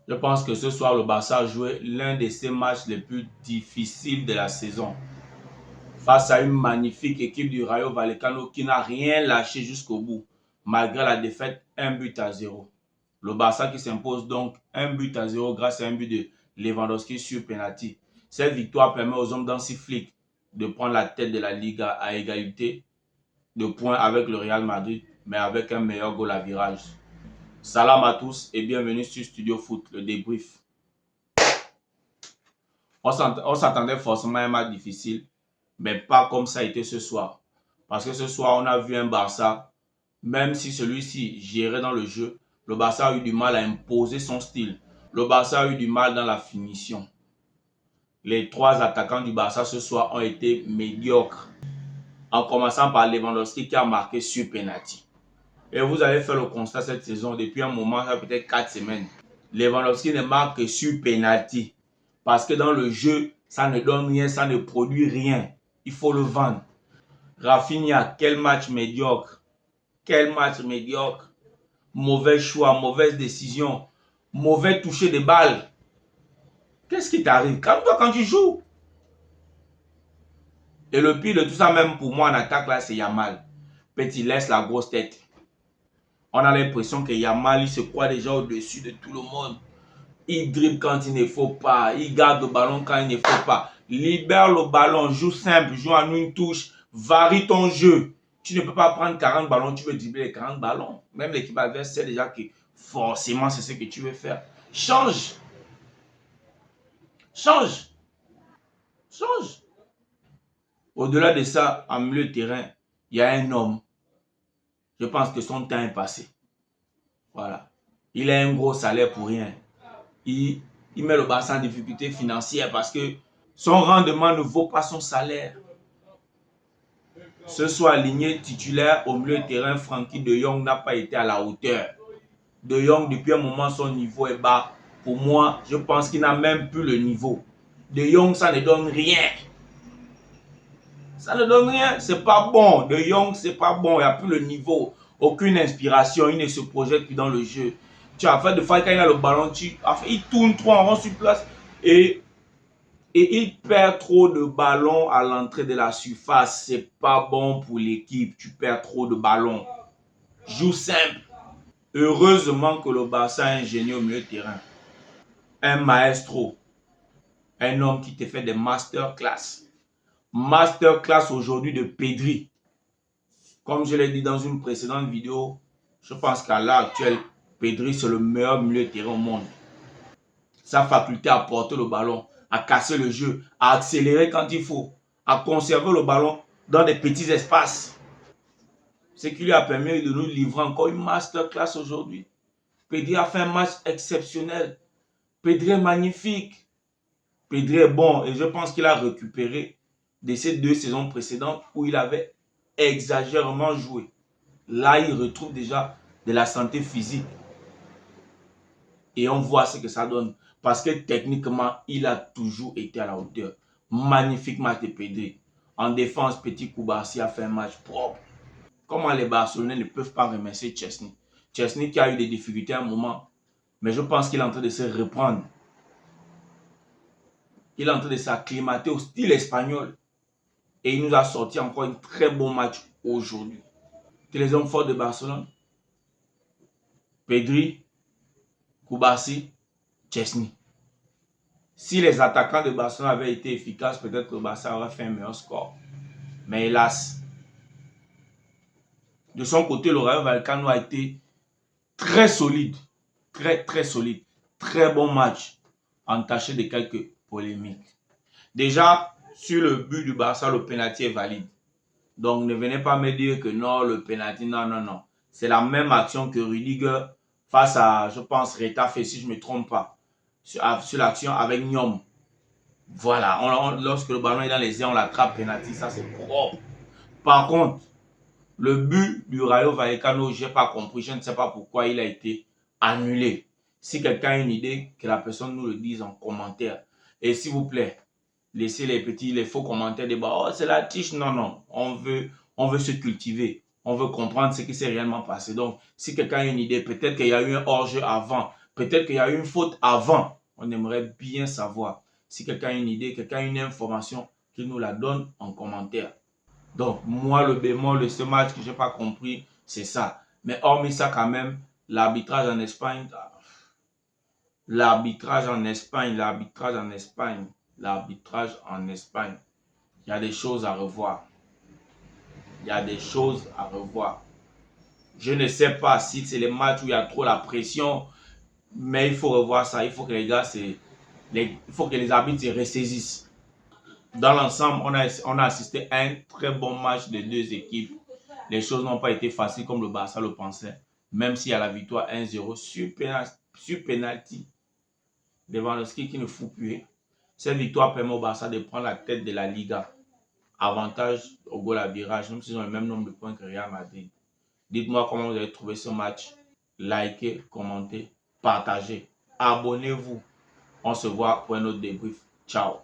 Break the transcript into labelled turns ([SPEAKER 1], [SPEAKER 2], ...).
[SPEAKER 1] Je pense que ce soir, le Barça a joué l'un de ses matchs les plus difficiles de la saison. Face à une magnifique équipe du Rayo Vallecano qui n'a rien lâché jusqu'au bout, malgré la défaite 1-0. Le Barça qui s'impose donc 1-0 grâce à un but de Lewandowski sur penalty. Cette victoire permet aux hommes d'Hansi Flick de prendre la tête de la Liga à égalité de points avec le Real Madrid, mais avec un meilleur goal à virage. Salam à tous et bienvenue sur Studio Foot, le débrief. On s'attendait forcément à un match difficile, mais pas comme ça a été ce soir. Parce que ce soir, on a vu un Barça, même si celui-ci gérait dans le jeu, le Barça a eu du mal à imposer son style. Le Barça a eu du mal dans la finition. Les trois attaquants du Barça ce soir ont été médiocres. En commençant par Lewandowski qui a marqué sur penalty. Et vous allez faire le constat cette saison, depuis un moment, ça peut-être 4 semaines. Lewandowski ne marque que sur penalty. Parce que dans le jeu, ça ne donne rien, ça ne produit rien. Il faut le vendre. Rafinha, quel match médiocre. Quel match médiocre. Mauvais choix, mauvaise décision, mauvais toucher de balle. Qu'est-ce qui t'arrive? Calme-toi quand tu joues. Et le pire de tout ça, même pour moi en attaque, là, c'est Yamal. Petit laisse la grosse tête. On a l'impression que Yamal, il se croit déjà au-dessus de tout le monde. Il dribble quand il ne faut pas. Il garde le ballon quand il ne faut pas. Libère le ballon. Joue simple. Joue en une touche. Varie ton jeu. Tu ne peux pas prendre 40 ballons. Tu veux dribbler les 40 ballons. Même l'équipe adverse sait déjà que forcément c'est ce que tu veux faire. Change. Change. Change. Au-delà de ça, en milieu de terrain, il y a un homme. Je pense que son temps est passé. Voilà. Il a un gros salaire pour rien. Il met le Barça en difficulté financière parce que son rendement ne vaut pas son salaire. Ce soir, aligné titulaire au milieu de terrain, Frenkie de Jong n'a pas été à la hauteur. De Jong, depuis un moment, son niveau est bas. Pour moi, je pense qu'il n'a même plus le niveau. De Jong, ça ne donne rien. Ça ne donne rien. C'est pas bon. De Jong, c'est pas bon. Il n'y a plus le niveau. Aucune inspiration. Il ne se projette plus dans le jeu. Tu as fait de fois quand il a le ballon, il tourne trop en rond sur place et il perd trop de ballons à l'entrée de la surface. C'est pas bon pour l'équipe. Tu perds trop de ballons. Joue simple. Heureusement que le Barça a un génie au milieu de terrain. Un maestro. Un homme qui te fait des masterclass. Masterclass aujourd'hui de Pedri. Comme je l'ai dit dans une précédente vidéo, je pense qu'à l'heure actuelle, Pedri c'est le meilleur milieu de terrain au monde. Sa faculté à porter le ballon, à casser le jeu, à accélérer quand il faut, à conserver le ballon dans des petits espaces. Ce qui lui a permis de nous livrer encore une masterclass aujourd'hui. Pedri a fait un match exceptionnel. Pedri est magnifique. Pedri est bon et je pense qu'il a récupéré de ces 2 saisons précédentes où il avait exagérément joué. Là, il retrouve déjà de la santé physique. Et on voit ce que ça donne. Parce que techniquement, il a toujours été à la hauteur. Magnifique match de Pedri. En défense, Petit Koubarsi a fait un match propre. Comment les Barcelonais ne peuvent pas remercier Chesney. Chesney qui a eu des difficultés à un moment. Mais je pense qu'il est en train de se reprendre. Il est en train de s'acclimater au style espagnol. Et il nous a sorti encore un très bon match aujourd'hui. Que les hommes forts de Barcelone. Pedri, Koubarsi, Chesney. Si les attaquants de Barcelone avaient été efficaces, peut-être que le Barça aurait fait un meilleur score. Mais hélas, de son côté, le Rayo Vallecano a été très solide. Très solide. Très bon match. Entaché de quelques polémiques. Déjà, sur le but du Barça, le penalty est valide. Donc, ne venez pas me dire que non, le penalty, non. C'est la même action que Rudiger face à, je pense, Retafe, si je ne me trompe pas. Sur l'action avec Nyom. Voilà, lorsque le ballon est dans les airs, on l'attrape, penalty, ça c'est propre. Par contre, le but du Rayo Vallecano, je n'ai pas compris, je ne sais pas pourquoi il a été annulé. Si quelqu'un a une idée, que la personne nous le dise en commentaire. Et s'il vous plaît, laissez les faux commentaires de oh c'est la triche, non, on veut se cultiver, on veut comprendre ce qui s'est réellement passé. Donc, si quelqu'un a une idée, peut-être qu'il y a eu un hors-jeu avant, Peut-être qu'il y a eu une faute avant. On aimerait bien savoir. Si quelqu'un a une idée, quelqu'un a une information, qu'il nous la donne en commentaire. Donc, moi, le bémol de ce match que je n'ai pas compris, c'est ça. Mais hormis ça, quand même, l'arbitrage en Espagne, l'arbitrage en Espagne, l'arbitrage en Espagne, l'arbitrage en Espagne, il y a des choses à revoir. Il y a des choses à revoir. Je ne sais pas si c'est les matchs où il y a trop la pression, mais il faut revoir ça. Il faut que les gars, il faut que les arbitres se ressaisissent. Dans l'ensemble, on a assisté à un très bon match des deux équipes. Les choses n'ont pas été faciles comme le Barça le pensait. Même s'il y a la victoire 1-0 sur penalty. Lewandowski qui ne fout plus. Cette victoire permet au Barça de prendre la tête de la Liga. Avantage au goal à virage, même s'ils ont le même nombre de points que Real Madrid. Dites-moi comment vous avez trouvé ce match. Likez, commentez, partagez. Abonnez-vous. On se voit pour un autre débrief. Ciao.